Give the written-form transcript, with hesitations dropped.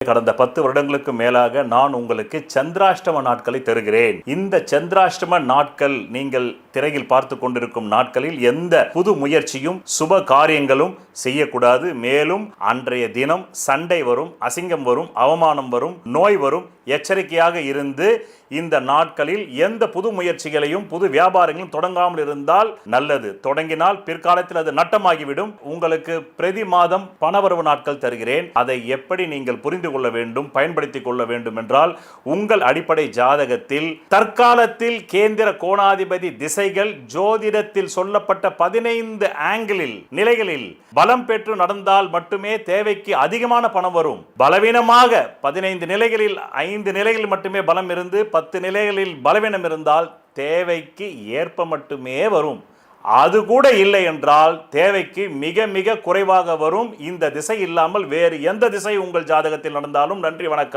கடந்த 10 வருடங்களுக்கு மேலாக நான் உங்களுக்கு சந்திராஷ்டம நாட்களை தருகிறேன். இந்த சந்திராஷ்டம நாட்கள் நீங்கள் திரையில் பார்த்து கொண்டிருக்கும் நாட்களில் எந்த புது முயற்சியும் சுப காரியங்களும் செய்யக்கூடாது. மேலும் அன்றைய தினம் சண்டை வரும், அசிங்கம் வரும், அவமானம் வரும், நோய் வரும். எச்சரிக்கையாக இருந்து இந்த நாட்களில் எந்த புது முயற்சிகளையும் புது வியாபாரங்களும் தொடங்காமல் இருந்தால் நல்லது. தொடங்கினால் பிற்காலத்தில் அது நட்டமாகிவிடும். உங்களுக்கு பிரதி மாதம் பணவரவு நாட்கள் தருகிறேன். அதை எப்படி நீங்கள் புரிந்து கொள்ள வேண்டும், பயன்படுத்திக் கொள்ள வேண்டும் என்றால் உங்கள் அடிப்படை ஜாதகத்தில் தற்காலத்தில் கேந்திர கோணாதிபதி திசைகள் ஜோதிடத்தில் சொல்லப்பட்ட 15 ஆங்கிளில் நிலைகளில் பலம் பெற்று நடந்தால் மட்டுமே தேவைக்கு அதிகமான பணம் வரும். பலவீனமாக 15 நிலைகளில் 5 நிலைகளில் மட்டுமே பலம் இருந்து 10 நிலைகளில் பலவீனம் இருந்தால் தேவைக்கு ஏற்ப மட்டுமே வரும். அது கூட இல்லை என்றால் தேவைக்கு மிக மிக குறைவாக வரும். இந்த திசை இல்லாமல் வேறு எந்த திசை உங்கள் ஜாதகத்தில் நடந்தாலும். நன்றி, வணக்கம்.